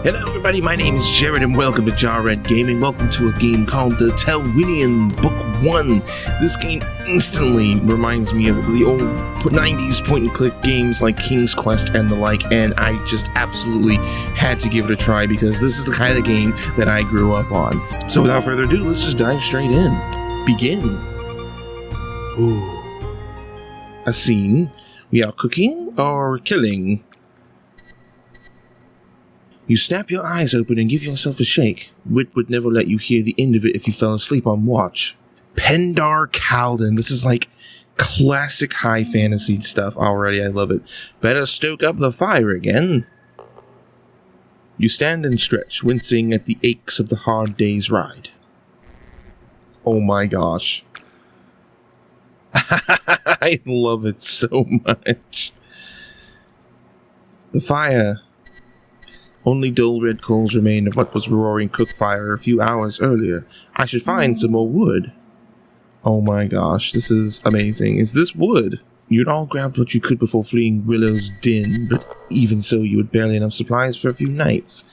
Hello everybody, my name is Jared and welcome to Jarred Gaming. Welcome to a game called the Telwynium Book 1. This game instantly reminds me of the old 90s point-and-click games like King's Quest and the like, and I just absolutely had to give it a try because this is the kind of game that I grew up on. So without further ado, let's just dive straight in. Begin. Ooh. A scene. We are cooking or killing? You snap your eyes open and give yourself a shake. Witt would never let you hear the end of it if you fell asleep on watch. Pendar Calden. This is like classic high fantasy stuff already. I love it. Better stoke up the fire again. You stand and stretch, wincing at the aches of the hard day's ride. Oh my gosh. I love it so much. The fire. Only dull red coals remain of what was roaring cook fire a few hours earlier. I should find some more wood. Oh my gosh, this is amazing. Is this wood? You'd all grabbed what you could before fleeing Willows Dene, but even so, you had barely enough supplies for a few nights.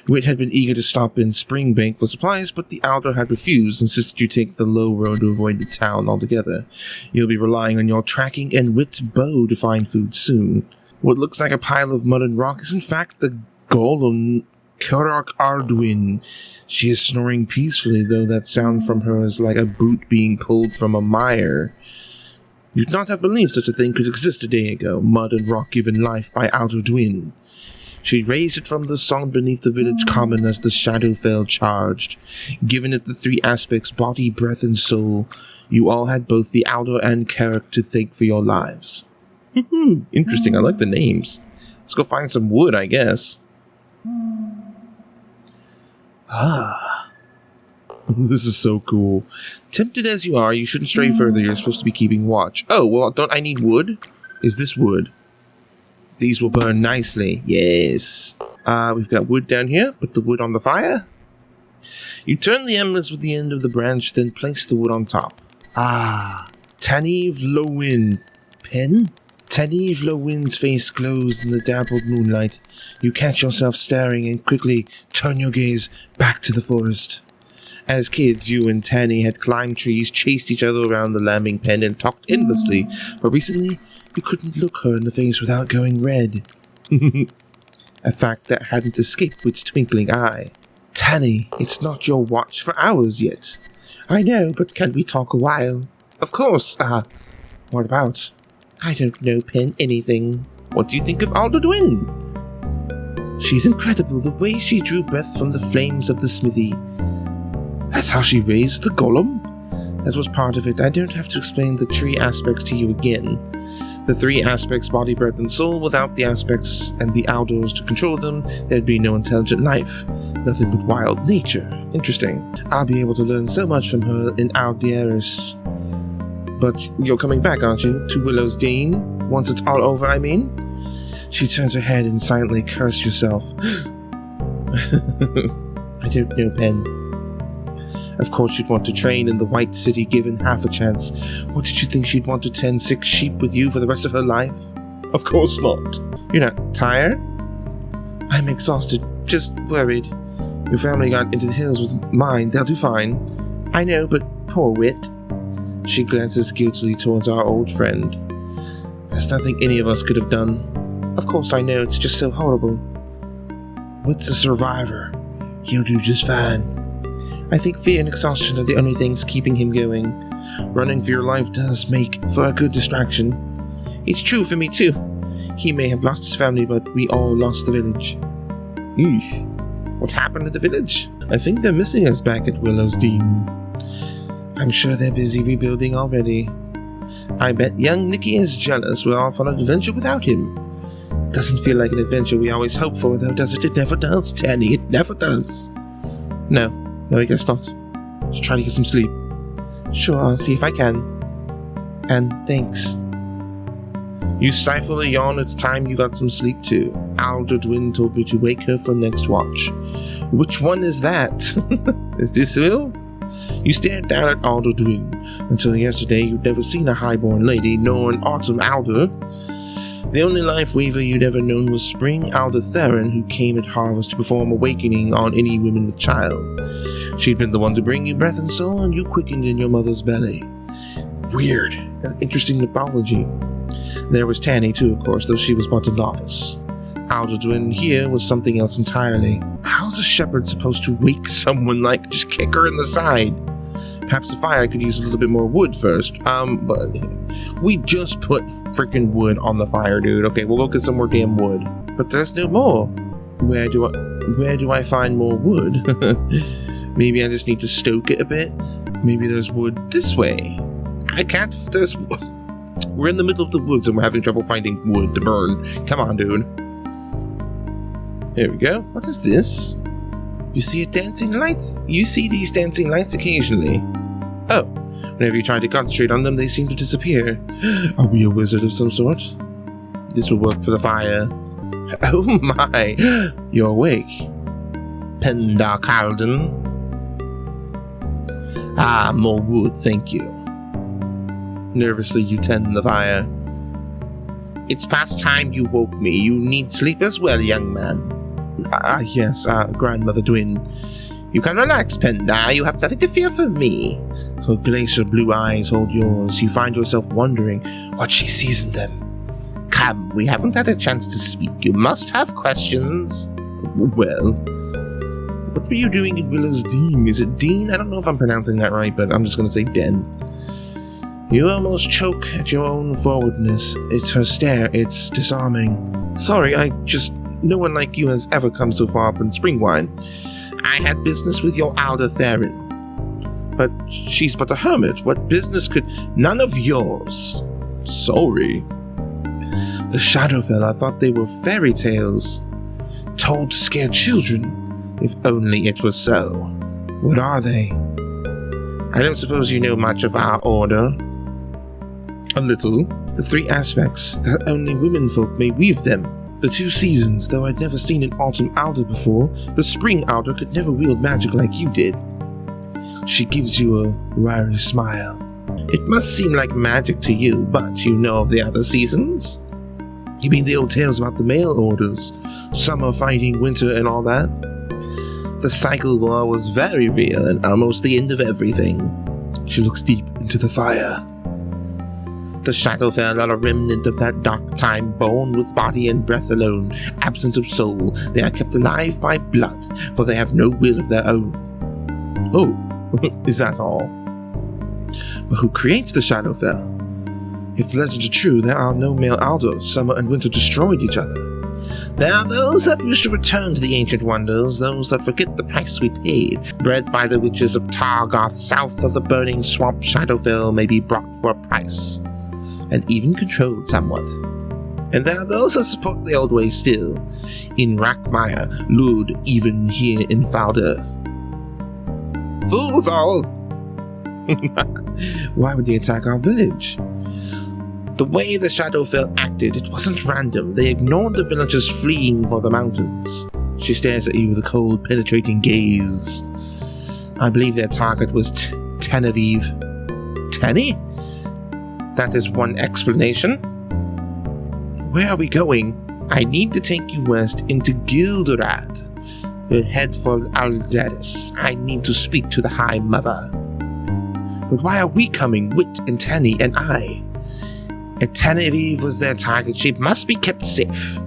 Witt had been eager to stop in Springbank for supplies, but the Aldarris had refused, insisted you take the low road to avoid the town altogether. You'll be relying on your tracking and Witt's bow to find food soon. What looks like a pile of mud and rock is in fact the golen Autarr Dwinn. She is snoring peacefully, though that sound from her is like a boot being pulled from a mire. You'd not have believed such a thing could exist a day ago. Mud and rock given life by Aldor Dwinn. She raised it from the song beneath the village common as the shadowfell charged. Given it the three aspects, body, breath, and soul, you all had both the Aldor and Carrick to thank for your lives. Interesting, I like the names. Let's go find some wood, I guess. This is so cool. Tempted as you are, you shouldn't stray further. You're supposed to be keeping watch. Oh, well, don't I need wood? Is this wood? These will burn nicely. Yes. We've got wood down here. Put the wood on the fire. You turn the embers with the end of the branch, then place the wood on top. Tani and Witt. Pen? Tani and Witt's face glows in the dappled moonlight. You catch yourself staring and quickly turn your gaze back to the forest. As kids, you and Tani had climbed trees, chased each other around the lambing pen, and talked endlessly, but recently, you couldn't look her in the face without going red. A fact that hadn't escaped Witt's twinkling eye. Tani, it's not your watch for hours yet. I know, but can we talk a while? Of course. What about? I don't know, Pen, anything. What do you think of Aldor Dwinn? She's incredible, the way she drew breath from the flames of the smithy. That's how she raised the golem? That was part of it. I don't have to explain the three aspects to you again. The three aspects, body, breath, and soul. Without the aspects and the Aldors to control them, there'd be no intelligent life. Nothing but wild nature. Interesting. I'll be able to learn so much from her in Aldarris. But you're coming back, aren't you? To Willows Dene? Once it's all over, I mean? She turns her head and silently curses herself. I don't know, Pen. Of course she'd want to train in the White City given half a chance. What did you think she'd want to tend 6 sheep with you for the rest of her life? Of course not. You're not tired? I'm exhausted, just worried. Your family got into the hills with mine, they'll do fine. I know, but poor Witt. She glances guiltily towards our old friend. There's nothing any of us could have done. Of course I know, it's just so horrible. Witt's a survivor. He'll do just fine. I think fear and exhaustion are the only things keeping him going. Running for your life does make for a good distraction. It's true for me too. He may have lost his family, but we all lost the village. Eesh. What happened to the village? I think they're missing us back at Willows Dene. I'm sure they're busy rebuilding already. I bet young Nicky is jealous we're off on an adventure without him. Doesn't feel like an adventure we always hope for, though, does it? It never does, Tani. It never does. No, I guess not. Just try to get some sleep. Sure, I'll see if I can. And thanks. You stifle a yawn. It's time you got some sleep too. Aldor Dwinn told me to wake her for next watch. Which one is that? Is this Will? You stared down at Aldor Dwinn. Until yesterday, you'd never seen a highborn lady, nor an Autumn-Aldor. The only life weaver you'd ever known was Spring-Aldor Dwinn, who came at harvest to perform awakening on any women with child. She'd been the one to bring you breath and soul, and you quickened in your mother's belly. Weird. An interesting mythology. There was Tani too, of course, though she was but a novice. Aldor Dwinn here was something else entirely. How's a shepherd supposed to wake someone like just kick her in the side? Perhaps the fire could use a little bit more wood first. But we just put freaking wood on the fire, dude. Okay, we'll go get some more damn wood. But there's no more. Where do I find more wood? Maybe I just need to stoke it a bit. Maybe there's wood this way. I can't. We're in the middle of the woods and we're having trouble finding wood to burn. Come on, dude. Here we go. What is this? You see dancing lights? You see these dancing lights occasionally. Oh, whenever you try to concentrate on them, they seem to disappear. Are we a wizard of some sort? This will work for the fire. Oh my! You're awake. Pendar Calden. Ah, more wood, thank you. Nervously, you tend the fire. It's past time you woke me. You need sleep as well, young man. Yes, Grandmother Dwinn. You can relax, Pendar. You have nothing to fear from me. Her glacial blue eyes hold yours. You find yourself wondering what she sees in them. Come, we haven't had a chance to speak. You must have questions. Well, what were you doing in Willows Dene? Is it Dene? I don't know if I'm pronouncing that right, but I'm just going to say Den. You almost choke at your own forwardness. It's her stare. It's disarming. Sorry, no one like you has ever come so far up in Springwine. I had business with your Aldor Dwinn. But she's but a hermit. What business could... None of yours. Sorry. The shadowfell, I thought they were fairy tales. Told to scare children. If only it was so. What are they? I don't suppose you know much of our order. A little. The three aspects that only womenfolk may weave them. The 2 seasons, though I'd never seen an Autumn-Aldor before, the Spring-Aldor could never wield magic like you did. She gives you a wry smile. It must seem like magic to you, but you know of the other seasons? You mean the old tales about the male orders? Summer fighting winter and all that? The cycle war was very real and almost the end of everything. She looks deep into the fire. The shadowfell are a remnant of that dark time, born with body and breath alone, absent of soul. They are kept alive by blood, for they have no will of their own. Oh, is that all? But who creates the shadowfell? If legends are true, there are no male Aldors. Summer and winter destroyed each other. There are those that wish to return to the ancient wonders, those that forget the price we paid. Bred by the witches of Targoth, south of the burning swamp, Shadowfell may be brought for a price, and even controlled somewhat. And there are those that support the old way still, in Rackmire, Lud, even here in Falder. Fools all! Why would they attack our village? The way the Shadowfell acted, it wasn't random. They ignored the villagers fleeing for the mountains. She stares at you with a cold, penetrating gaze. I believe their target was Tenerive. Tenny? That is one explanation. Where are we going? I need to take you west into Gilderad. Head for Aldarris. I need to speak to the High Mother. But why are we coming? Witt and Tani and I. If Tenerive was their target, she must be kept safe.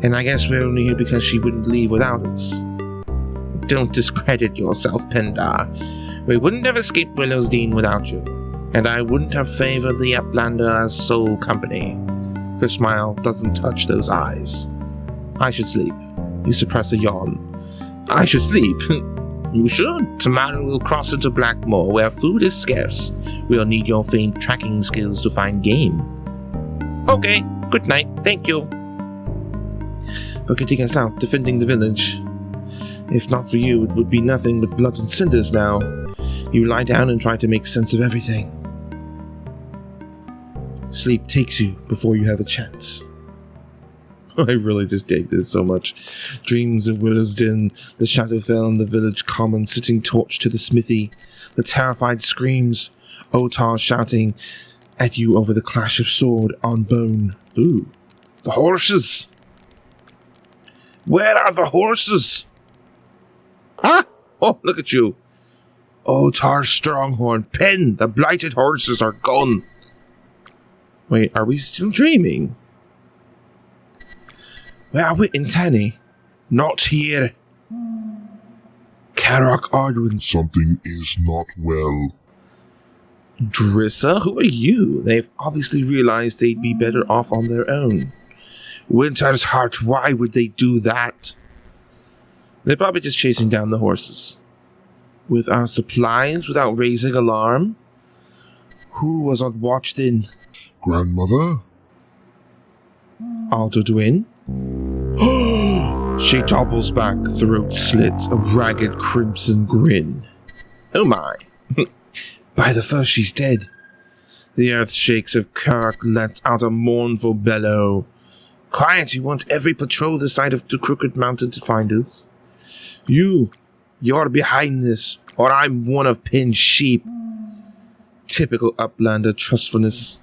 And I guess we're only here because she wouldn't leave without us. Don't discredit yourself, Pendar. We wouldn't have escaped Willows Dene without you. And I wouldn't have favored the Uplander as sole company. Her smile doesn't touch those eyes. I should sleep. You suppress a yawn. I should sleep. You should. Tomorrow we'll cross into Blackmoor, where food is scarce. We'll need your famed tracking skills to find game. Okay, good night. Thank you. For getting us out, defending the village. If not for you, it would be nothing but blood and cinders now. You lie down and try to make sense of everything. Sleep takes you before you have a chance. I really just dig this so much. Dreams of Willows Dene, the Shadowfell and the village common sitting torch to the smithy, the terrified screams, Otarr shouting at you over the clash of sword on bone. Ooh, The horses! Where are the horses? Ah! Oh, look at you. Otarr Stronghorn, Pen, the blighted horses are gone. Wait, are we still dreaming? Where are we in Tani? Not here. Carrock Ardwin. Something is not well. Drissa, who are you? They've obviously realized they'd be better off on their own. Winter's Heart, why would they do that? They're probably just chasing down the horses. With our supplies, without raising alarm? Who was on watch then? Grandmother? Aldor Dwinn? She topples back, throat slit, a ragged crimson grin. Oh my. By the first she's dead. The earth shakes as Kirk lets out a mournful bellow. Quiet, you want every patrol this side of the Crooked Mountain to find us. You're behind this, or I'm one of Pen's sheep. Typical Uplander trustfulness.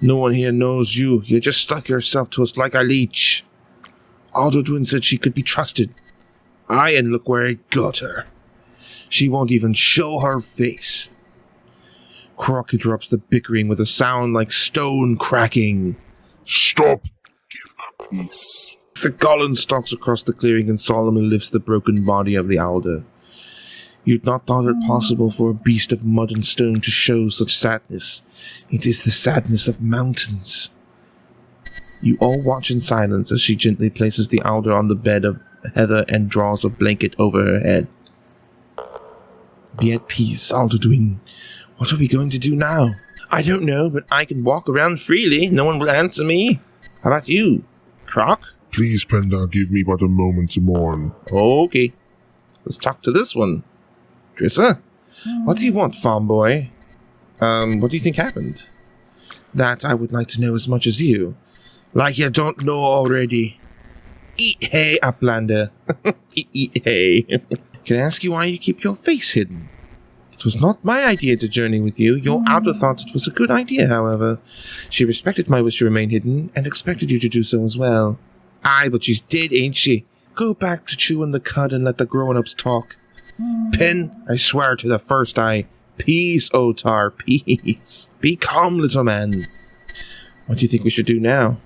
No one here knows you. You just stuck yourself to us like a leech. Aldor Dwinn said she could be trusted. Aye, and look where it got her. She won't even show her face. Croc interrupts the bickering with a sound like stone cracking. Stop! Give her peace. The golen stalks across the clearing and solemnly lifts the broken body of the Alder. You'd not thought it possible for a beast of mud and stone to show such sadness. It is the sadness of mountains. You all watch in silence as she gently places the Alder on the bed of heather and draws a blanket over her head. Be at peace, Aldor Dwinn. What are we going to do now? I don't know, but I can walk around freely. No one will answer me. How about you, Croc? Please, Penda, give me but a moment to mourn. Okay. Let's talk to this one. Drissa? What do you want, farm boy? What do you think happened? That I would like to know as much as you. Like you don't know already. Eat hay, Uplander. Eat hay. Can I ask you why you keep your face hidden? It was not my idea to journey with you. Your Alder thought it was a good idea, however. She respected my wish to remain hidden, and expected you to do so as well. Aye, but she's dead, ain't she? Go back to chewing the cud and let the grown-ups talk. Pen, I swear to the first eye. Peace, Otarr, peace. Be calm, little man. What do you think we should do now?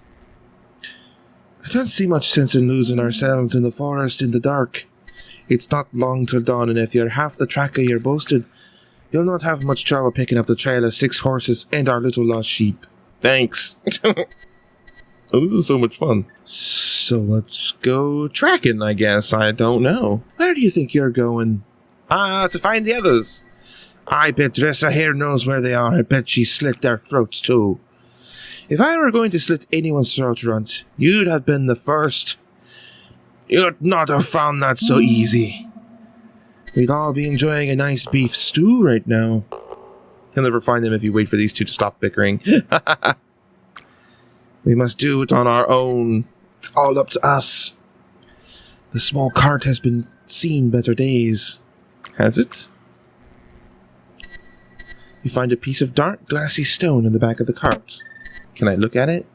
I don't see much sense in losing ourselves in the forest in the dark. It's not long till dawn, and if you're half the tracker you're boasted, you'll not have much trouble picking up the trail of 6 horses and our little lost sheep. Thanks. Oh, this is so much fun. So let's go tracking, I guess. I don't know. Where do you think you're going? To find the others. I bet Drissa here knows where they are. I bet she slit their throats too. If I were going to slit anyone's throat, Runt, you'd have been the first. You'd not have found that so easy. We'd all be enjoying a nice beef stew right now. You'll never find them if you wait for these two to stop bickering. We must do it on our own. It's all up to us. The small cart has been seen better days. Has it? You find a piece of dark, glassy stone in the back of the cart. Can I look at it?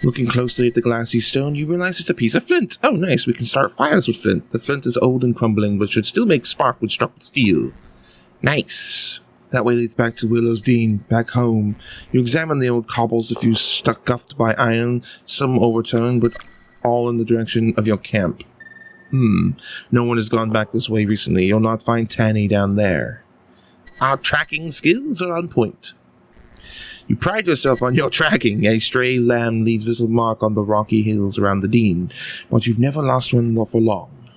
Looking closely at the glassy stone, you realize it's a piece of flint. Oh, nice. We can start fires with flint. The flint is old and crumbling, but should still make spark when struck with steel. Nice. That way leads back to Willows Dene, back home. You examine the old cobbles, a few scuffed by iron, some overturned, but all in the direction of your camp. No one has gone back this way recently. You'll not find Tani down there. Our tracking skills are on point. You pride yourself on your tracking. A stray lamb leaves little mark on the rocky hills around the Dene, but you've never lost one for long.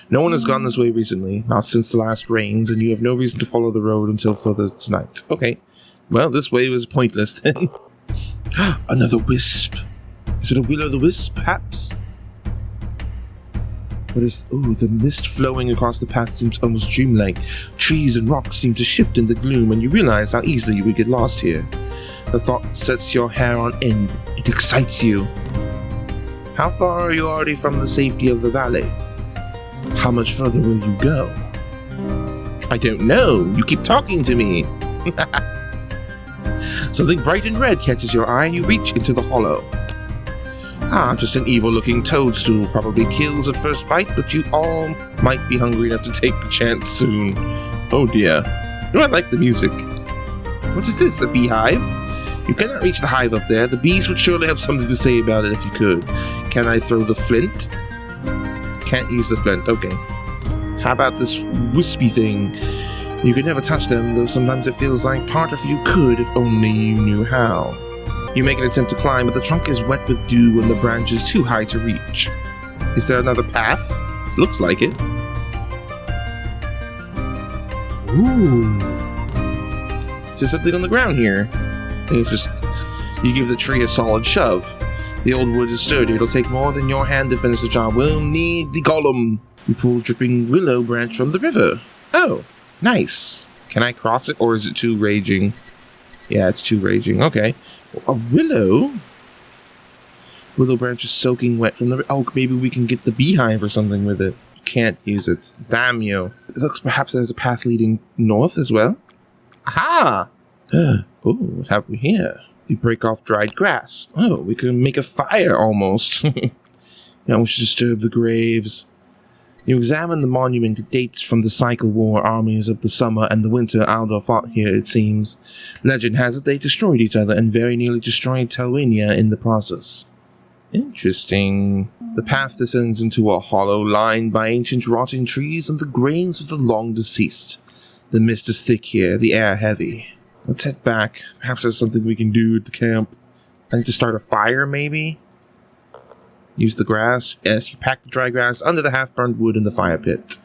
No one has gone this way recently, not since the last rains, and you have no reason to follow the road until further tonight. Okay, well, this way was pointless then. Another wisp. Is it a will-o'-the-wisp, perhaps? What is... Ooh, the mist flowing across the path seems almost dreamlike. Trees and rocks seem to shift in the gloom, and you realize how easily you would get lost here. The thought sets your hair on end. It excites you. How far are you already from the safety of the valley? How much further will you go? I don't know. You keep talking to me. Something bright and red catches your eye, and you reach into the hollow. Ah, just an evil-looking toadstool. Probably kills at first bite, but you all might be hungry enough to take the chance soon. Oh dear. Oh, I like the music. What is this, a beehive? You cannot reach the hive up there. The bees would surely have something to say about it if you could. Can I throw the flint? Can't use the flint. Okay. How about this wispy thing? You could never touch them, though sometimes it feels like part of you could if only you knew how. You make an attempt to climb, but the trunk is wet with dew and the branch is too high to reach. Is there another path? Looks like it. Ooh. Is there something on the ground here? I think it's just... You give the tree a solid shove. The old wood is sturdy. It'll take more than your hand to finish the job. We'll need the golem. You pull a dripping willow branch from the river. Oh, nice. Can I cross it, or is it too raging? Yeah, it's too raging. Okay. A willow? Willow branch is soaking wet from the... Oh, maybe we can get the beehive or something with it. Can't use it. Damn you. It looks perhaps there's a path leading north as well. Aha! Oh, what have we here? We break off dried grass. Oh, we can make a fire almost. Now we should disturb the graves. You examine the monument. It dates from the cycle war armies of the summer and the winter Aldor fought here, it seems. Legend has it they destroyed each other and very nearly destroyed Telwynium in the process. Interesting. The path descends into a hollow lined by ancient rotting trees and the graves of the long deceased. The mist is thick here, the air heavy. Let's head back. Perhaps there's something we can do at the camp. I need to start a fire, maybe? Use the grass. Yes, you pack the dry grass under the half-burned wood in the fire pit.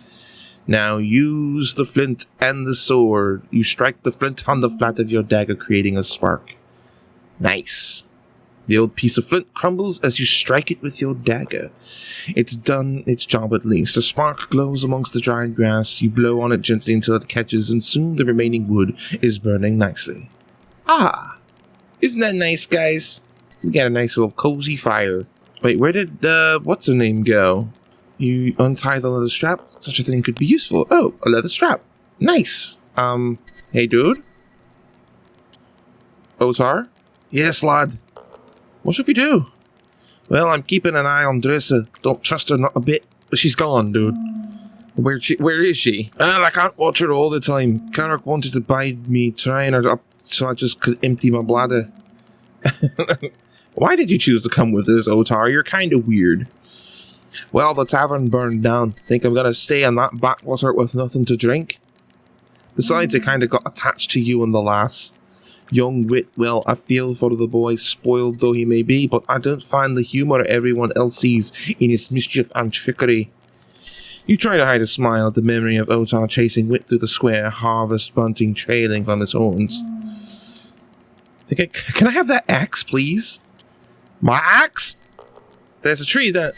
Now use the flint and the sword. You strike the flint on the flat of your dagger, creating a spark. Nice. The old piece of flint crumbles as you strike it with your dagger. It's done its job at least. A spark glows amongst the dried grass. You blow on it gently until it catches, and soon the remaining wood is burning nicely. Ah! Isn't that nice, guys? We got a nice little cozy fire. Wait, where did, what's-her-name go? You untie the leather strap? Such a thing could be useful. Oh, a leather strap. Nice. Hey, dude? Otarr? Yes, lad. What should we do? Well, I'm keeping an eye on Drissa. Don't trust her not a bit. But she's gone, dude. Where is she? Well, I can't watch her all the time. Carrick wanted to bide me, trying her up so I just could empty my bladder. Why did you choose to come with us, Otarr? You're kind of weird. Well, the tavern burned down. Think I'm gonna stay on that backwater with nothing to drink? Besides, I kinda got attached to you and the lass. Young Witt, well, I feel for the boy, spoiled though he may be, but I don't find the humour everyone else sees in his mischief and trickery. You try to hide a smile at the memory of Otarr chasing Witt through the square, harvest bunting trailing from his horns. Can I have that axe, please? My axe? There's a tree there.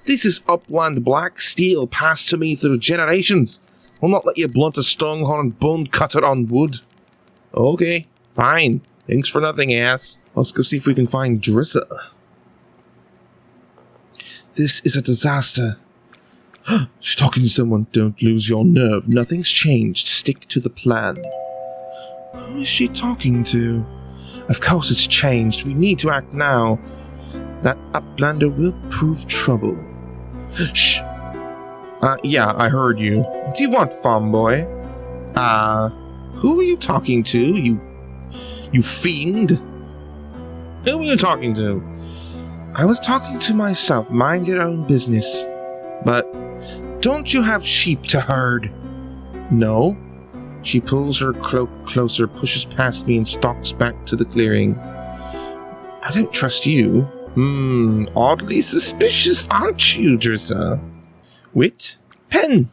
This is upland black steel passed to me through generations. I'll not let you blunt a Stronghorn bone cutter on wood. Okay, fine. Thanks for nothing, ass. Let's go see if we can find Drissa. This is a disaster. She's talking to someone. Don't lose your nerve. Nothing's changed. Stick to the plan. Who is she talking to? Of course it's changed. We need to act now. That Uplander will prove trouble. Shh. Yeah, I heard you. What do you want, farm boy? Who are you talking to, you fiend? Who are you talking to? I was talking to myself. Mind your own business. But don't you have sheep to herd? No. She pulls her cloak closer, pushes past me, and stalks back to the clearing. I don't trust you. Oddly suspicious, aren't you, Drissa? Witt? Pen!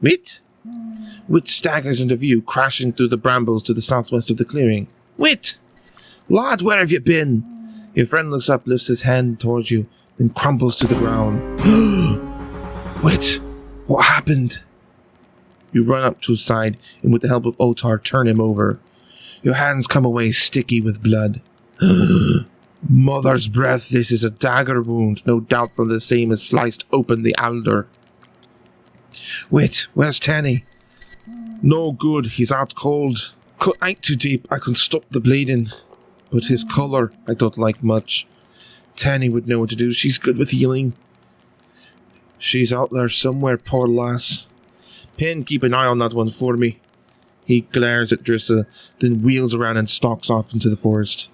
Witt? Witt staggers into view, crashing through the brambles to the southwest of the clearing. Witt! Lad, where have you been? Your friend looks up, lifts his hand towards you, then crumbles to the ground. Witt! What happened? You run up to his side, and with the help of Otarr, turn him over. Your hands come away sticky with blood. Mother's breath, this is a dagger wound, no doubt from the same as sliced open the Alder. Witt, where's Tani? No good, he's out cold. Cut ain't too deep, I can stop the bleeding. But his colour, I don't like much. Tani would know what to do. She's good with healing. She's out there somewhere, poor lass. Pin, keep an eye on that one for me. He glares at Drissa, then wheels around and stalks off into the forest.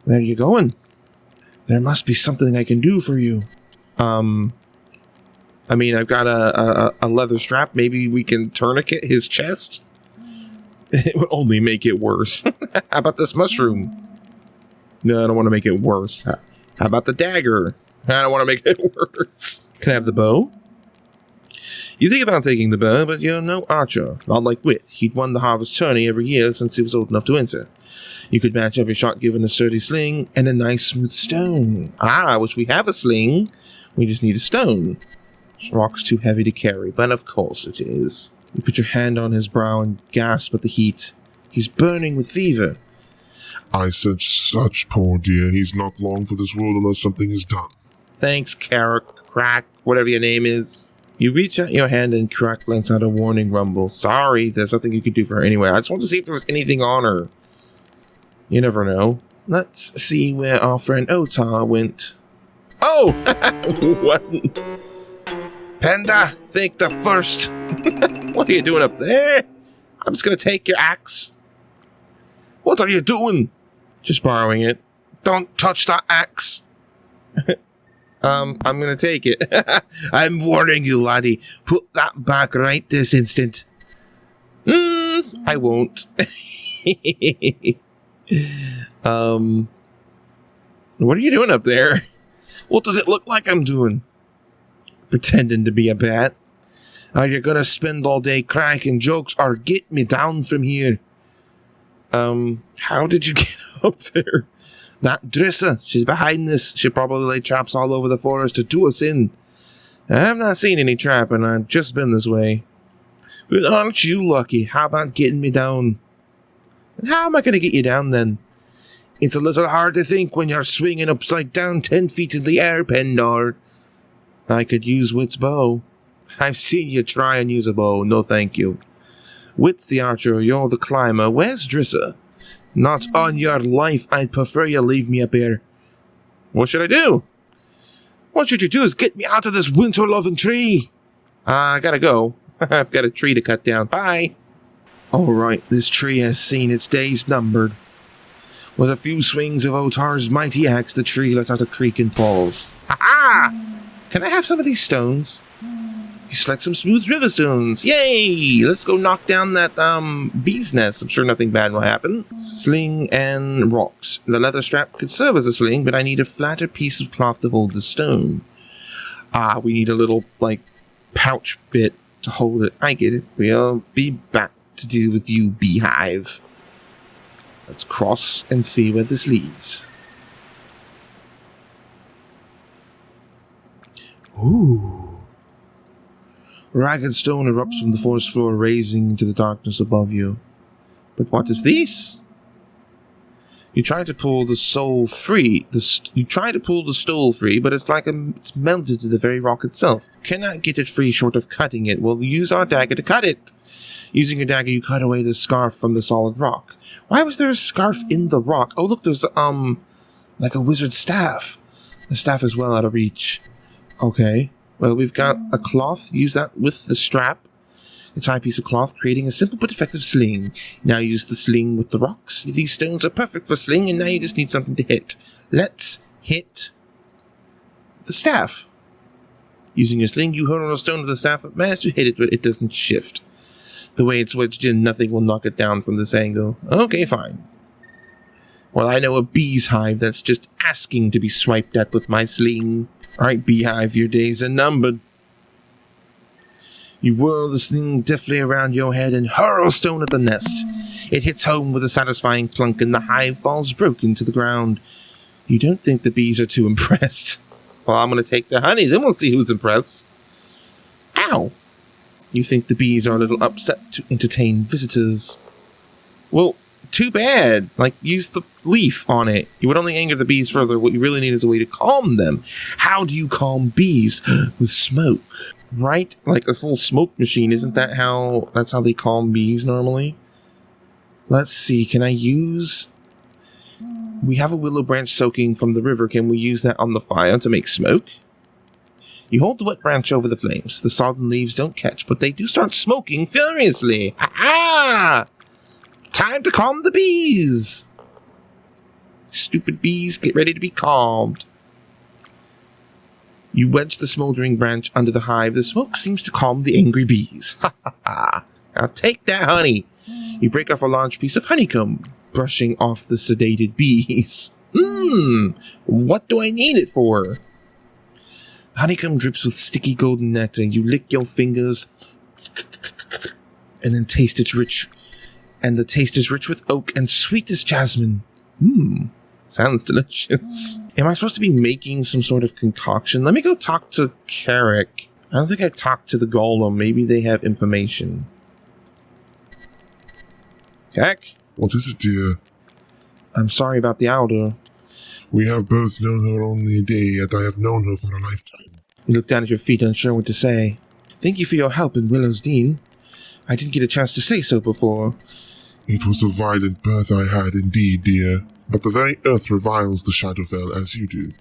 Where are you going? There must be something I can do for you. I mean, I've got a leather strap. Maybe we can tourniquet his chest? It would only make it worse. How about this mushroom? No, I don't want to make it worse. How about the dagger? I don't want to make it worse. Can I have the bow? You think about taking the bow, but you're no archer. Not like Witt. He'd won the harvest tourney every year since he was old enough to enter. You could match every shot given a sturdy sling and a nice smooth stone. Ah, I wish we have a sling. We just need a stone. This rock's too heavy to carry, but of course it is. You put your hand on his brow and gasp at the heat. He's burning with fever. I said such poor dear. He's not long for this world unless something is done. Thanks, Crack, whatever your name is. You reach out your hand and Crack lets out a warning rumble. Sorry, there's nothing you could do for her anyway. I just want to see if there was anything on her. You never know. Let's see where our friend Otarr went. Oh! What? Panda, think the first. What are you doing up there? I'm just gonna take your axe. What are you doing? Just borrowing it. Don't touch that axe. I'm gonna take it. I'm warning you, laddie. Put that back right this instant. I won't. What are you doing up there? What does it look like I'm doing? Pretending to be a bat? Are you gonna spend all day cracking jokes or get me down from here? How did you get up there? That Drissa, she's behind this. She probably laid traps all over the forest to do us in. I've not seen any trap, and I've just been this way. But aren't you lucky? How about getting me down? How am I going to get you down, then? It's a little hard to think when you're swinging upside down 10 feet in the air, Pendar. I could use Witt's bow. I've seen you try and use a bow. No, thank you. Witt's the archer, you're the climber. Where's Drissa? Not on your life. I'd prefer you leave me up here. What should I do? What should you do is get me out of this winter-loving tree. I gotta go. I've got a tree to cut down. Bye. Alright, this tree has seen its days numbered. With a few swings of Otarr's mighty axe, the tree lets out a creak and falls. Ha-ha! Can I have some of these stones? You select some smooth river stones. Yay! Let's go knock down that, bee's nest. I'm sure nothing bad will happen. Sling and rocks. The leather strap could serve as a sling, but I need a flatter piece of cloth to hold the stone. Ah, we need a little, pouch bit to hold it. I get it. We'll be back to deal with you, beehive. Let's cross and see where this leads. Ooh. Ragged stone erupts from the forest floor, raising into the darkness above you. But what is this? You try to pull the soul free. You try to pull the stole free, but it's like it's melted to the very rock itself. Cannot get it free short of cutting it. We'll use our dagger to cut it. Using your dagger, you cut away the scarf from the solid rock. Why was there a scarf in the rock? Oh, look, there's, like a wizard's staff. The staff is well out of reach. Okay. Well, we've got a cloth. Use that with the strap. A tie piece of cloth, creating a simple but effective sling. Now use the sling with the rocks. These stones are perfect for sling, and now you just need something to hit. Let's hit the staff. Using your sling, you hurl a stone with the staff, but manage to hit it, but it doesn't shift. The way it's wedged in, nothing will knock it down from this angle. Okay, fine. Well, I know a bee's hive that's just asking to be swiped at with my sling. Alright, beehive, your days are numbered. You whirl the sling deftly around your head and hurl a stone at the nest. It hits home with a satisfying clunk and the hive falls broken to the ground. You don't think the bees are too impressed. Well, I'm going to take the honey, then we'll see who's impressed. Ow! You think the bees are a little upset to entertain visitors. Well, too bad. Use the leaf on it. You would only anger the bees further. What you really need is a way to calm them. How do you calm bees? With smoke. Right? Like a little smoke machine. Isn't that that's how they calm bees normally? Let's see. Can I use We have a willow branch soaking from the river. Can we use that on the fire to make smoke? You hold the wet branch over the flames. The sodden leaves don't catch, but they do start smoking furiously. Ha-ha! Time to calm the bees! Stupid bees, get ready to be calmed. You wedge the smoldering branch under the hive. The smoke seems to calm the angry bees. Ha ha ha! Now take that honey. You break off a large piece of honeycomb, brushing off the sedated bees. What do I need it for? The honeycomb drips with sticky golden nectar. You lick your fingers and then taste its rich. And the taste is rich with oak and sweet as jasmine. Sounds delicious. Am I supposed to be making some sort of concoction? Let me go talk to Carrick. I don't think I talked to the golem. Maybe they have information. Carrick? What is it, dear? I'm sorry about the Aldar. We have both known her only a day, yet I have known her for a lifetime. You look down at your feet, unsure what to say. Thank you for your help in Willows Dene. I didn't get a chance to say so before. It was a violent birth I had indeed, dear. But the very earth reviles the shadowfell as you do.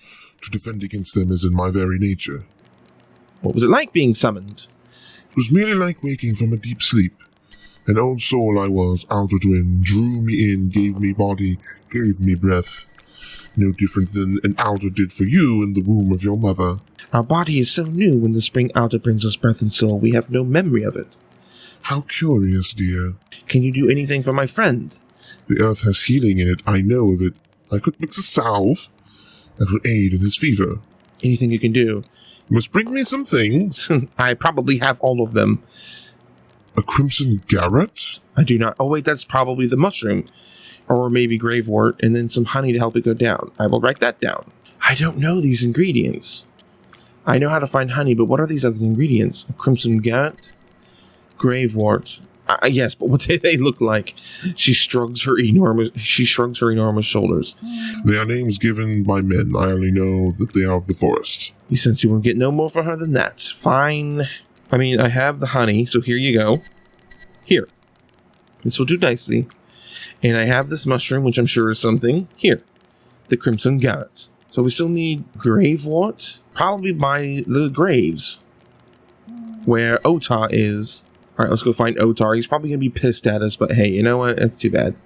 To defend against them is in my very nature. What was it like being summoned? It was merely like waking from a deep sleep. An old soul I was, Aldor Dwinn, drew me in, gave me body, gave me breath. No different than an Aldor did for you in the womb of your mother. Our body is so new when the spring Aldar brings us breath and soul, we have no memory of it. How curious, dear. Can you do anything for my friend? The earth has healing in it, I know of it. I could mix a salve that will aid in his fever. Anything you can do. You must bring me some things. I probably have all of them. A crimson garret? I do not. Oh wait, that's probably the mushroom. Or maybe gravewort, and then some honey to help it go down. I will write that down. I don't know these ingredients. I know how to find honey, but what are these other ingredients? A crimson garret? Gravewort. Yes, but what do they look like? She shrugs her enormous shoulders. They are names given by men. I only know that they are of the forest. You sense you won't get no more for her than that. Fine. I mean, I have the honey, so here you go. Here. This will do nicely. And I have this mushroom, which I'm sure is something. Here. The crimson garret. So we still need gravewort? Probably by the graves. Where Otarr is. Alright, let's go find Otarr. He's probably going to be pissed at us, but hey, you know what? That's too bad.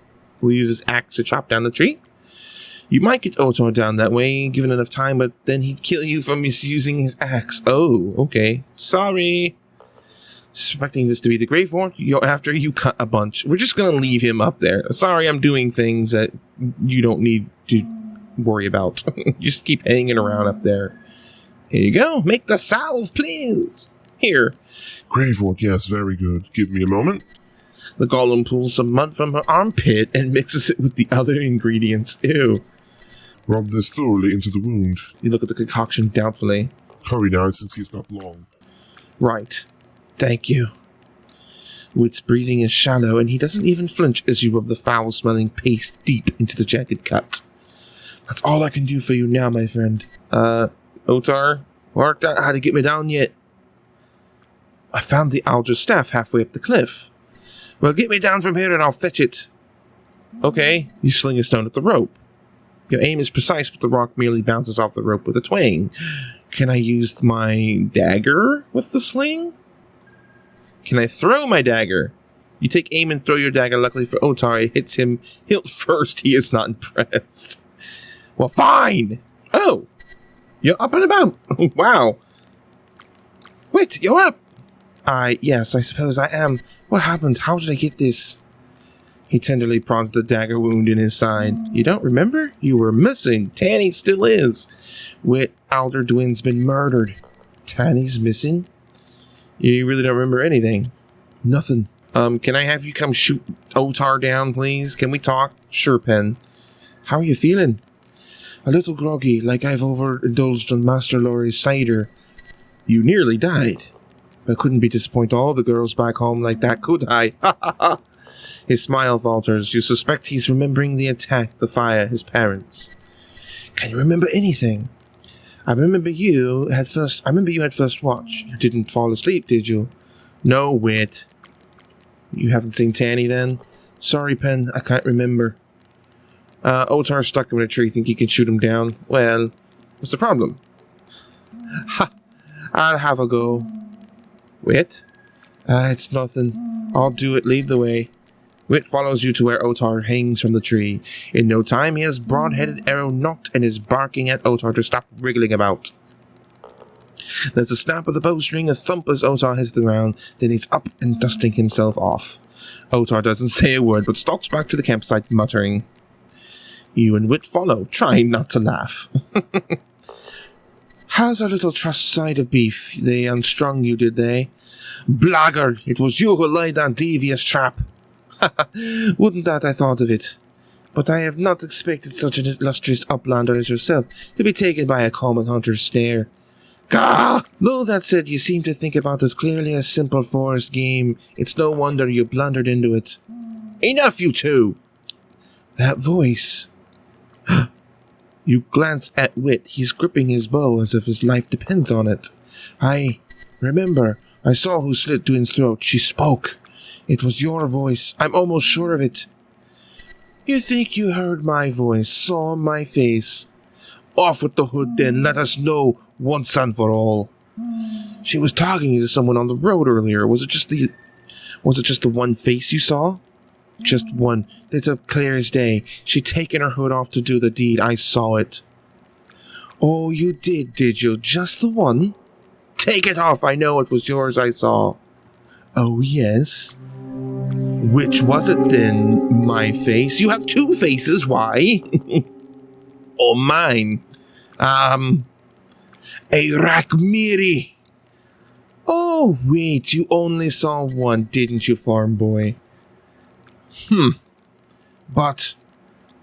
We'll use his axe to chop down the tree. You might get Otarr down that way, given enough time, but then he'd kill you for misusing his axe. Oh, okay. Sorry. Suspecting this to be the gravewort, after you cut a bunch. We're just going to leave him up there. Sorry, I'm doing things that you don't need to worry about. Just keep hanging around up there. Here you go. Make the salve, please. Here. Gravewort, yes, very good. Give me a moment. The golem pulls some mud from her armpit and mixes it with the other ingredients. Ew. Rub this thoroughly into the wound. You look at the concoction doubtfully. Hurry now, since he's not long. Right. Thank you. Witt's breathing is shallow, and he doesn't even flinch as you rub the foul-smelling paste deep into the jagged cut. That's all I can do for you now, my friend. Otarr, worked out how to get me down yet? I found the Aldar's staff halfway up the cliff. Well, get me down from here and I'll fetch it. Okay, you sling a stone at the rope. Your aim is precise, but the rock merely bounces off the rope with a twang. Can I use my dagger with the sling? Can I throw my dagger? You take aim and throw your dagger. Luckily for Otarr, it hits him hilt first. He is not impressed. Well, fine. Oh, you're up and about. Wow. Wait, you're up. Yes, I suppose I am. What happened? How did I get this? He tenderly prods the dagger wound in his side. You don't remember? You were missing. Tani still is. Witt-Aldor Dwynn's been murdered. Tani's missing? You really don't remember anything? Nothing. Can I have you come shoot Otarr down, please? Can we talk? Sure, Pen. How are you feeling? A little groggy, like I've overindulged on Master Laurie's cider. You nearly died. I couldn't be disappointed all the girls back home like that, could I? Ha ha ha! His smile falters. You suspect he's remembering the attack, the fire, his parents. Can you remember anything? I remember you had first watch. You didn't fall asleep, did you? No, Witt. You haven't seen Tani then? Sorry, Pen, I can't remember. Otar's stuck in a tree. Think you can shoot him down? Well, what's the problem? Ha! I'll have a go. Witt? It's nothing. I'll do it. Lead the way. Witt follows you to where Otarr hangs from the tree. In no time, he has broad-headed arrow knocked and is barking at Otarr to stop wriggling about. There's a snap of the bowstring, a thump as Otarr hits the ground, then he's up and dusting himself off. Otarr doesn't say a word, but stalks back to the campsite, muttering. You and Witt follow, trying not to laugh. How's our little trussed side of beef? They unstrung you, did they? Blackguard, it was you who laid that devious trap. Wouldn't that I thought of it. But I have not expected such an illustrious uplander as yourself to be taken by a common hunter's snare. Gah! Though that said, you seem to think about as clearly as simple forest game. It's no wonder you blundered into it. Enough, you two! That voice. You glance at Witt. He's gripping his bow as if his life depends on it. Remember, I saw who slit Dwynn's throat. She spoke. It was your voice. I'm almost sure of it. You think you heard my voice, saw my face? Off with the hood then. Let us know once and for all. She was talking to someone on the road earlier. Was it just the one face you saw? Just one. It's up clear as day. She'd taken her hood off to do the deed. I saw it. Oh, you did you? Just the one? Take it off. I know it was yours I saw. Oh, yes. Which was it then, my face? You have two faces, why? Oh, mine. A Rakmiri. Oh, wait, you only saw one, didn't you, farm boy? But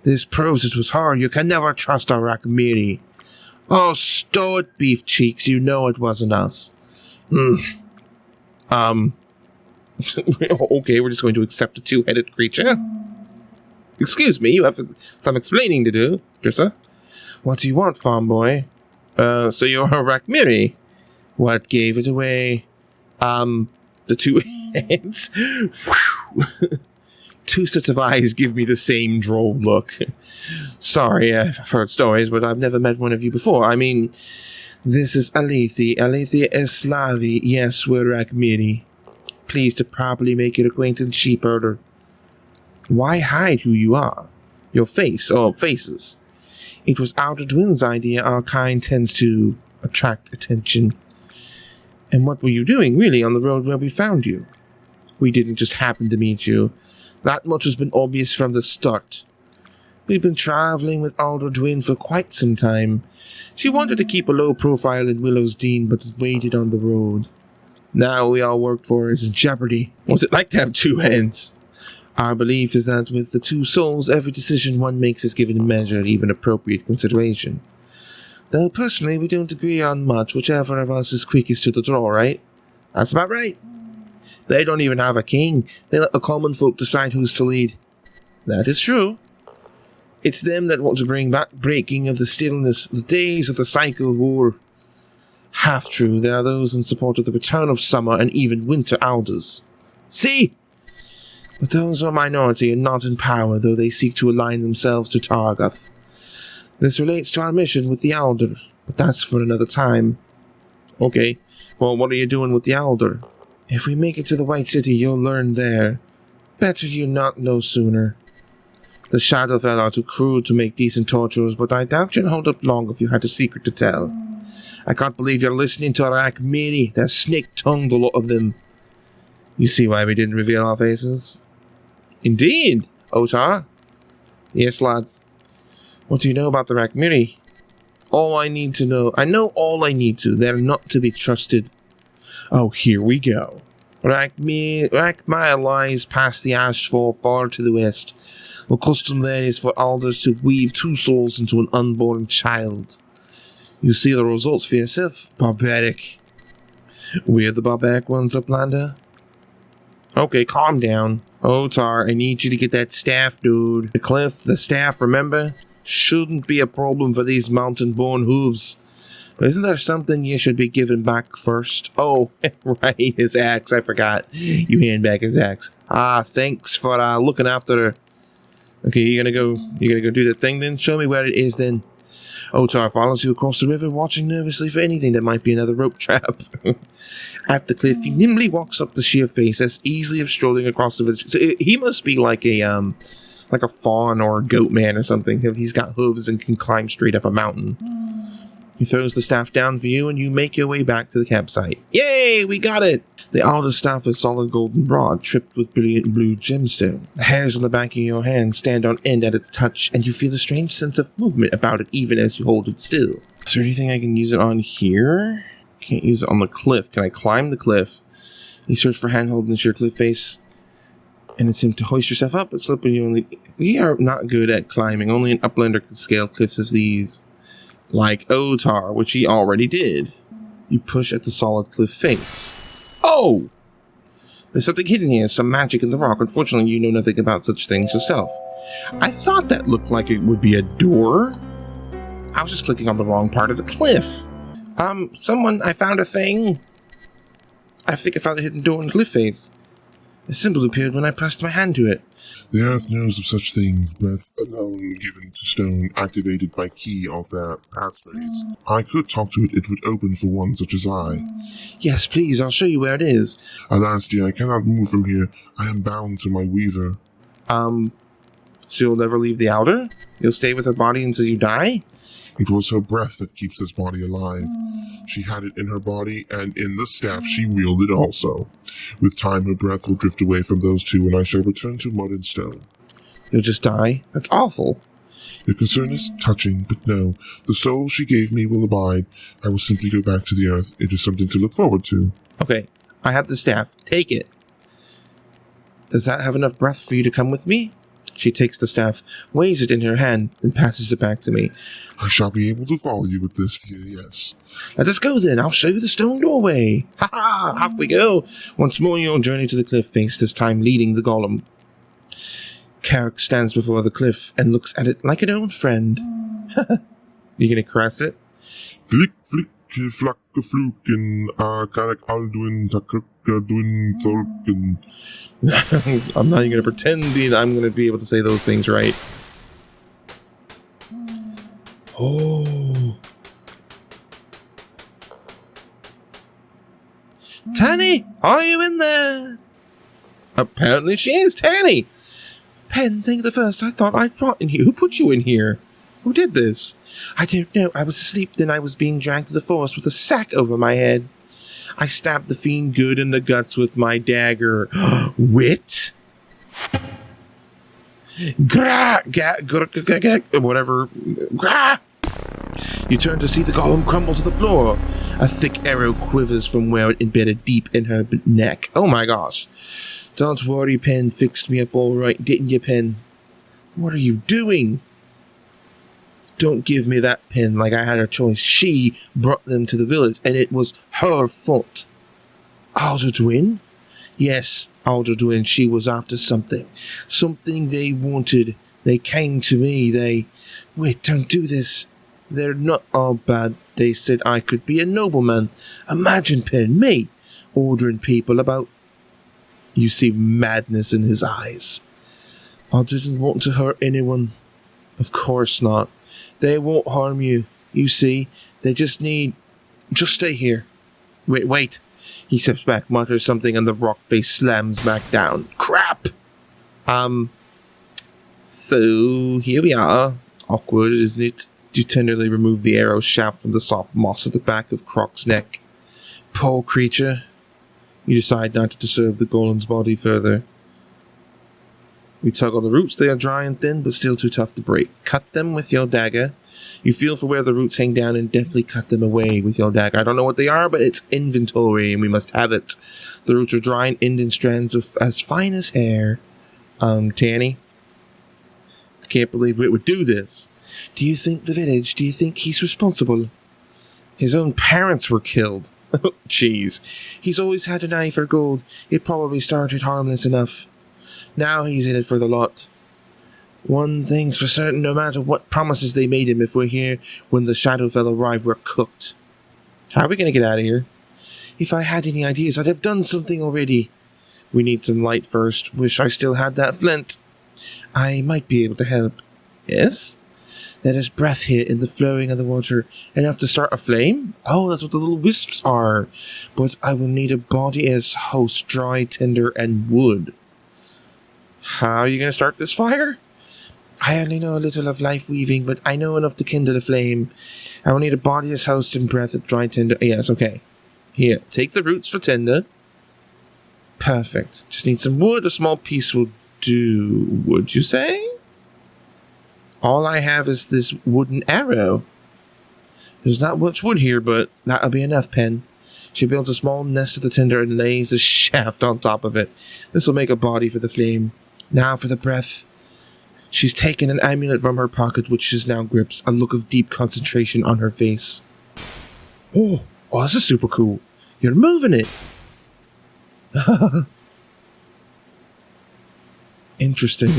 this proves it was her. You can never trust a Rakmiri. Oh, stow it, beef cheeks. You know it wasn't us. Okay, we're just going to accept a two-headed creature. Excuse me, you have some explaining to do, Drissa. What do you want, farm boy? So you're a Rakmiri. What gave it away? The two heads. Two sets of eyes give me the same droll look. Sorry, I've heard stories, but I've never met one of you before. I mean, this is Alethi Eslavi. Yes, we're Rakmiri. Pleased to properly make your acquaintance, sheepherder. Why hide who you are? Your face, or faces. It was Aldor Dwynn's idea. Our kind tends to attract attention. And what were you doing, really, on the road where we found you? We didn't just happen to meet you. That much has been obvious from the start. We've been travelling with Aldor Dwinn for quite some time. She wanted to keep a low profile in Willows Dene, but waited on the road. Now we all worked for her is in jeopardy. What's it like to have two hands? Our belief is that with the two souls, every decision one makes is given measured, even appropriate consideration. Though personally, we don't agree on much, whichever of us is quickest to the draw, right? That's about right. They don't even have a king. They let the common folk decide who's to lead. That is true. It's them that want to bring back breaking of the stillness, the days of the cycle war. Half true, there are those in support of the return of summer and even winter Alders. See? But those are a minority and not in power, though they seek to align themselves to Targath. This relates to our mission with the Alder, but that's for another time. Okay, well, what are you doing with the Alder? If we make it to the White City, you'll learn there. Better you not know sooner. The shadowfell are too cruel to make decent tortures, but I doubt you'd hold up long if you had a secret to tell. I can't believe you're listening to Rakmiri. They're snake-tongued, a lot of them. You see why we didn't reveal our faces? Indeed, Otarr. Yes, lad. What do you know about the Rakmiri? All I need to know. I know all I need to. They're not to be trusted. Oh, here we go. Rakmire lies past the Ashfall far to the west. The custom there is for Alders to weave two souls into an unborn child. You see the results for yourself, barbaric. We're the barbaric ones, Uplander. Okay, calm down. Otarr, I need you to get that staff, dude. The cliff, the staff, remember? Shouldn't be a problem for these mountain-born hooves. But isn't there something you should be giving back first? Oh, right, his axe, I forgot. You hand back his axe. Thanks for looking after Okay, you're gonna go do that thing then? Show me where it is then. Otarr follows you across the river, watching nervously for anything that might be another rope trap. At the cliff, he nimbly walks up the sheer face as easily as strolling across the village. So he must be like a fawn or a goat man or something. He's got hooves and can climb straight up a mountain. He throws the staff down for you, and you make your way back to the campsite. Yay, we got it! The Alder staff is solid golden rod, tripped with brilliant blue gemstone. The hairs on the back of your hand stand on end at its touch, and you feel a strange sense of movement about it even as you hold it still. Is there anything I can use it on here? Can't use it on the cliff. Can I climb the cliff? You search for handhold in the sheer cliff face, and attempt to hoist yourself up, but slip when you only... We are not good at climbing. Only an uplander can scale cliffs of these. Like Otarr, which he already did. You push at the solid cliff face. Oh! There's something hidden here, some magic in the rock. Unfortunately, you know nothing about such things yourself. I thought that looked like it would be a door. I was just clicking on the wrong part of the cliff. I found a thing. I think I found a hidden door in the cliff face. A symbol appeared when I pressed my hand to it. The earth knows of such things, breath alone given to stone activated by key of their passphrase. I could talk to it, it would open for one such as I. Yes, please, I'll show you where it is. Alas, dear, I cannot move from here. I am bound to my weaver. So you'll never leave the Alder? You'll stay with her body until you die? It was her breath that keeps this body alive. She had it in her body, and in the staff she wielded also. With time, her breath will drift away from those two, and I shall return to mud and stone. You'll just die? That's awful. Your concern is touching, but no. The soul she gave me will abide. I will simply go back to the earth. It is something to look forward to. Okay, I have the staff. Take it. Does that have enough breath for you to come with me? She takes the staff, weighs it in her hand, and passes it back to me. I shall be able to follow you with this, yes. Let us go then. I'll show you the stone doorway. Ha ha! Off we go. Once more your journey to the cliff face, this time leading the golem. Carrick stands before the cliff and looks at it like an old friend. You gonna caress it? Flick, flick, flack, fluken, Carrick, Aldwin, Takuk, Dwinn, Thorken. I'm not even gonna pretend I'm gonna be able to say those things right. Oh. Tani, are you in there? Apparently she is Tani. Pen, think of the first I thought I'd brought in here. Who put you in here? Who did this? I don't know. I was asleep, then I was being dragged to the forest with a sack over my head. I stabbed the fiend good in the guts with my dagger. Wit? Whatever. Gra! You turn to see the golem crumble to the floor. A thick arrow quivers from where it embedded deep in her neck. Oh my gosh. Don't worry, Pen. Fixed me up all right, didn't you, Pen? What are you doing? Don't give me that pen like I had a choice. She brought them to the village, and it was her fault. Aldor Dwinn? Yes, Aldor Dwinn. She was after something. Something they wanted. They came to me. Wait, don't do this. They're not all bad. They said I could be a nobleman. Imagine, Pen, me, ordering people about... You see madness in his eyes. I didn't want to hurt anyone. Of course not. They won't harm you. You see, they just need... Just stay here. Wait. He steps back, mutters something, and the rock face slams back down. Crap! So, here we are. Awkward, isn't it? You tenderly remove the arrow shaft from the soft moss at the back of Croc's neck. Poor creature. You decide not to disturb the golem's body further. We tug on the roots. They are dry and thin, but still too tough to break. Cut them with your dagger. You feel for where the roots hang down and deftly cut them away with your dagger. I don't know what they are, but it's inventory, and we must have it. The roots are dry and end in strands as fine as hair. Tani? I can't believe Witt would do this. Do you think he's responsible? His own parents were killed. Jeez. He's always had an eye for gold. It probably started harmless enough. Now he's in it for the lot. One thing's for certain, no matter what promises they made him, if we're here when the shadowfell arrive, we're cooked. How are we going to get out of here? If I had any ideas, I'd have done something already. We need some light first. Wish I still had that flint. I might be able to help. Yes? There is breath here in the flowing of the water, enough to start a flame? Oh, that's what the little wisps are. But I will need a body as host, dry, tinder, and wood. How are you going to start this fire? I only know a little of life weaving, but I know enough to kindle a flame. I will need a body as host and breath of dry tinder. Yes, okay. Here, take the roots for tinder. Perfect. Just need some wood. A small piece will do. Would you say? All I have is this wooden arrow. There's not much wood here, but that'll be enough, Pen. She builds a small nest of the tinder and lays a shaft on top of it. This will make a body for the flame. Now for the breath. She's taken an amulet from her pocket, which she now grips, a look of deep concentration on her face. Oh, this is super cool. You're moving it. Interesting.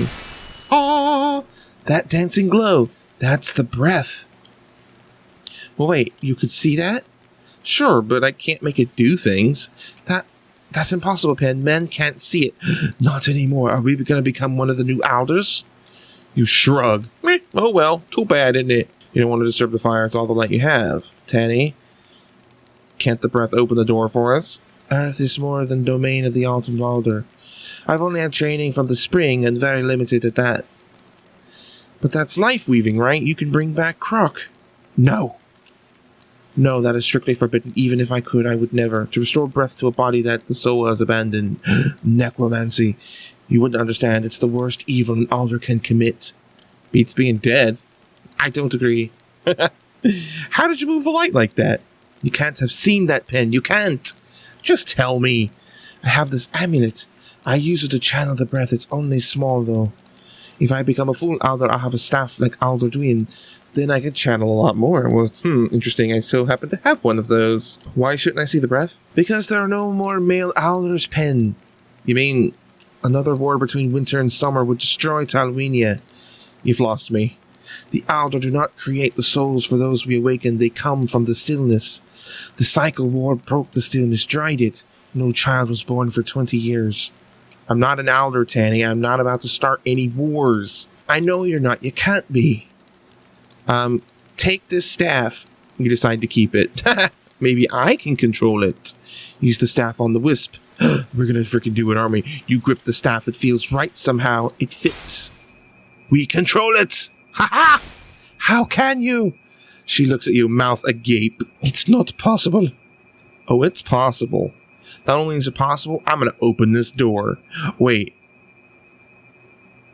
Oh, that dancing glow. That's the breath. Well, wait, you could see that? Sure, but I can't make it do things. That's impossible, Pen. Men can't see it. Not anymore. Are we going to become one of the new Aldars? You shrug. Oh well, too bad, isn't it? You don't want to disturb the fire. It's all the light you have. Tani, can't the breath open the door for us? Earth is more than domain of the Autumn-Aldor. I've only had training from the spring and very limited at that. But that's life weaving, right? You can bring back Croc. No. No, that is strictly forbidden. Even if I could, I would never. To restore breath to a body that the soul has abandoned. Necromancy. You wouldn't understand. It's the worst evil an Alder can commit. Beats being dead. I don't agree. How did you move the light like that? You can't have seen that, Pen. You can't. Just tell me. I have this amulet. I use it to channel the breath. It's only small, though. If I become a full Alder, I'll have a staff like Aldor Dwinn. Then I can channel a lot more. Well, interesting. I so happen to have one of those. Why shouldn't I see the breath? Because there are no more male Alders, Pen. You mean another war between winter and summer would destroy Telwynium? You've lost me. The Aldor do not create the souls for those we awaken. They come from the stillness. The cycle war broke the stillness, dried it. No child was born for 20 years. I'm not an Alder, Tani. I'm not about to start any wars. I know you're not. You can't be. Take this staff. You decide to keep it. Maybe I can control it. Use the staff on the wisp. We're gonna freaking do it, aren't we? You grip the staff. It feels right somehow. It fits. We control it. Ha ha! How can you? She looks at you, mouth agape. It's not possible. Oh, it's possible. Not only is it possible, I'm gonna open this door. Wait.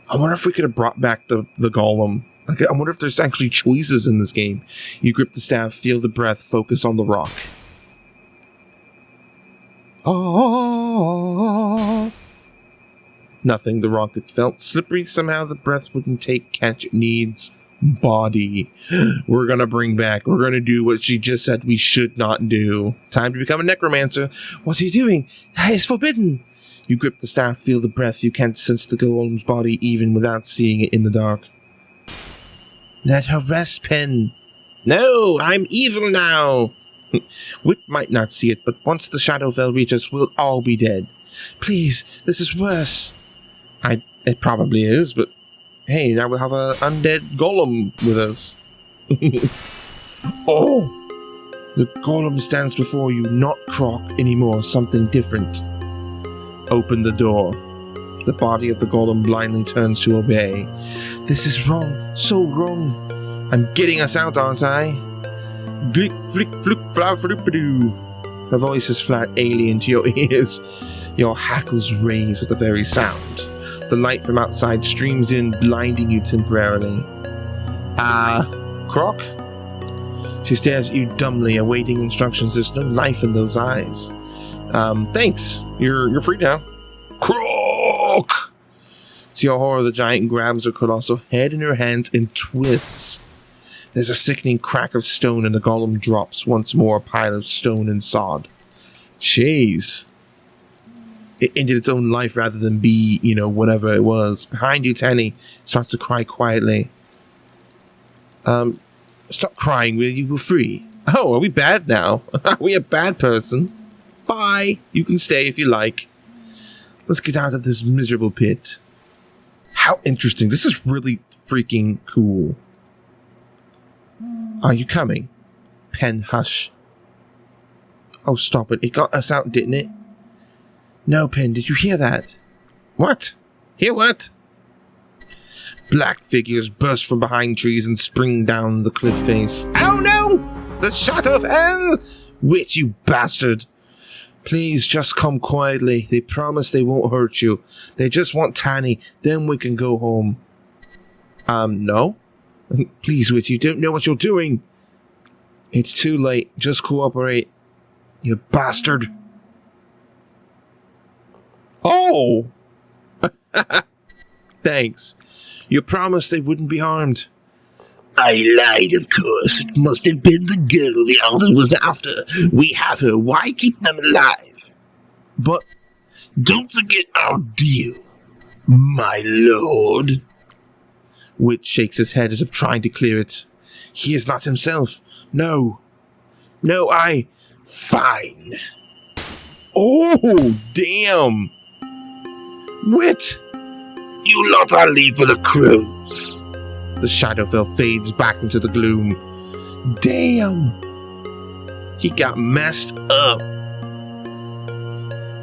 I wonder if we could have brought back the golem. Like, I wonder if there's actually choices in this game. You grip the staff, feel the breath, focus on the rock. Oh. Nothing. The rock had felt slippery. Somehow the breath wouldn't catch it needs. Body. We're gonna bring back. We're gonna do what she just said we should not do. Time to become a necromancer. What's he doing? That is forbidden. You grip the staff, feel the breath. You can't sense the golem's body even without seeing it in the dark. Let her rest, Pen. No, I'm evil now. Witt might not see it, but once the shadowfell reaches, we'll all be dead. Please, this is worse. It probably is, but hey, now we'll have an undead golem with us. Oh! The golem stands before you, not Croc anymore, something different. Open the door. The body of the golem blindly turns to obey. This is wrong, so wrong. I'm getting us out, aren't I? Glick, flick, flick, fla, flip-a-doo. Her voice is flat, alien to your ears. Your hackles raise at the very sound. The light from outside streams in, blinding you temporarily. Croc? She stares at you dumbly, awaiting instructions. There's no life in those eyes. Thanks. You're free now. Croc! To your horror, the giant grabs her colossal head in her hands and twists. There's a sickening crack of stone and the golem drops once more, a pile of stone and sod. Jeez. It ended its own life rather than be, whatever it was. Behind you, Tani starts to cry quietly. Stop crying, will you? We're free. Oh, are we bad now? Are we a bad person? Bye. You can stay if you like. Let's get out of this miserable pit. How interesting. This is really freaking cool. Are you coming? Pen, hush. Oh, stop it. It got us out, didn't it? No, Pen, did you hear that? What? Hear what? Black figures burst from behind trees and spring down the cliff face. Oh no! The shadowfell! Witt, you bastard! Please, just come quietly. They promise they won't hurt you. They just want Tani, then we can go home. No? Please, Witt, you don't know what you're doing. It's too late. Just cooperate. You bastard. Oh! Thanks. You promised they wouldn't be harmed. I lied, of course. It must have been the girl the Alder was after. We have her. Why keep them alive? But don't forget our deal, my lord. Witt shakes his head as if trying to clear it. He is not himself. No. No, Fine. Oh, damn. Witt! You lot are leave for the cruise. The shadowfell fades back into the gloom. Damn! He got messed up.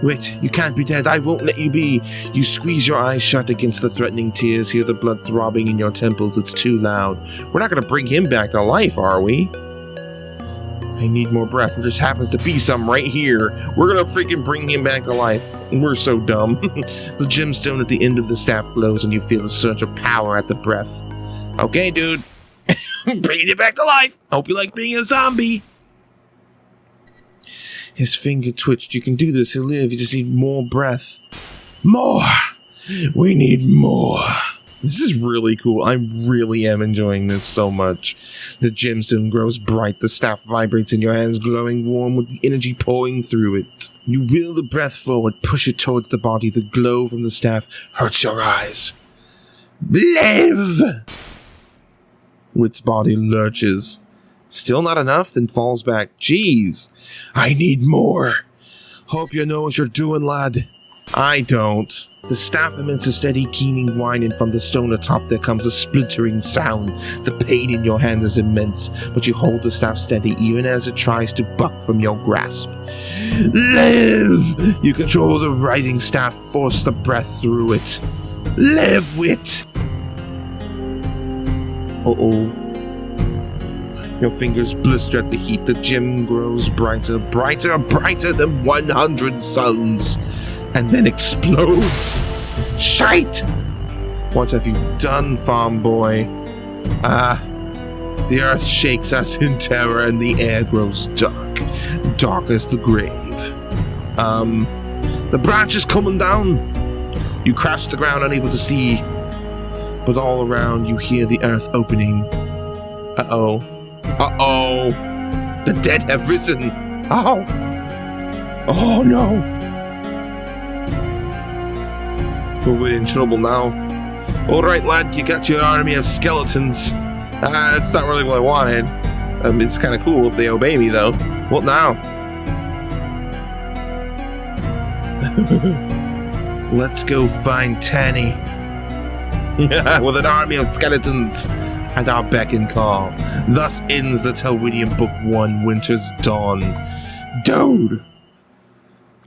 Witt, you can't be dead. I won't let you be. You squeeze your eyes shut against the threatening tears, hear the blood throbbing in your temples. It's too loud. We're not going to bring him back to life, are we? I need more breath. There just happens to be some right here. We're going to freaking bring him back to life. We're so dumb. The gemstone at the end of the staff glows and you feel a surge of power at the breath. Okay, dude. Bringing you back to life. Hope you like being a zombie. His finger twitched. You can do this. He'll live. You just need more breath. More. We need more. This is really cool. I really am enjoying this so much. The gemstone grows bright. The staff vibrates in your hands, glowing warm with the energy pouring through it. You will the breath forward, push it towards the body. The glow from the staff hurts your eyes. Live! Witt's body lurches. Still not enough, then falls back. Jeez, I need more. Hope you know what you're doing, lad. I don't. The staff emits a steady keening whine, and from the stone atop there comes a splintering sound. The pain in your hands is immense, but you hold the staff steady even as it tries to buck from your grasp. Live! You control the writhing staff, force the breath through it. Live, Witt! Uh-oh. Your fingers blister at the heat. The gem grows brighter, brighter, brighter than 100 suns. And then explodes. Shite! What have you done, farm boy? The earth shakes us in terror and the air grows dark. Dark as the grave. The branch is coming down. You crash to the ground, unable to see. But all around you hear the earth opening. Uh-oh. Uh-oh. The dead have risen. Oh. Oh, no. We're in trouble now. Alright, lad, you got your army of skeletons. That's not really what I wanted. It's kind of cool if they obey me, though. What now? Let's go find Tani. With an army of skeletons at our beck and call. Thus ends the Telwynium Book 1, Winter's Dawn. Dude!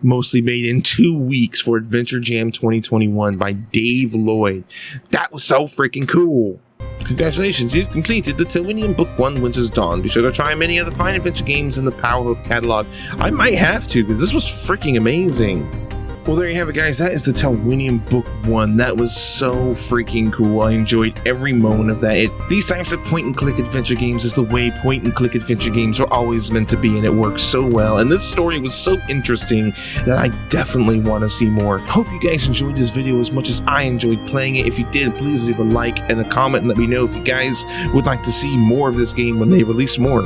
Mostly made in 2 weeks for Adventure Jam 2021 by Dave Lloyd. That was so freaking cool. Congratulations, you've completed the Telwynium Book 1 Winter's Dawn. Be sure to try many other fine adventure games in the powerhoof catalog. I might have to, because this was freaking amazing. Well, there you have it, guys. That is the Telwynium Book 1. That was so freaking cool. I enjoyed every moment of that. These types of point-and-click adventure games is the way point-and-click adventure games are always meant to be, and it works so well. And this story was so interesting that I definitely want to see more. Hope you guys enjoyed this video as much as I enjoyed playing it. If you did, please leave a like and a comment and let me know if you guys would like to see more of this game when they release more.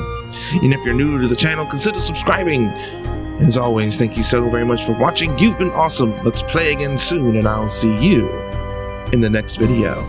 And if you're new to the channel, consider subscribing. And as always, thank you so very much for watching. You've been awesome. Let's play again soon, and I'll see you in the next video.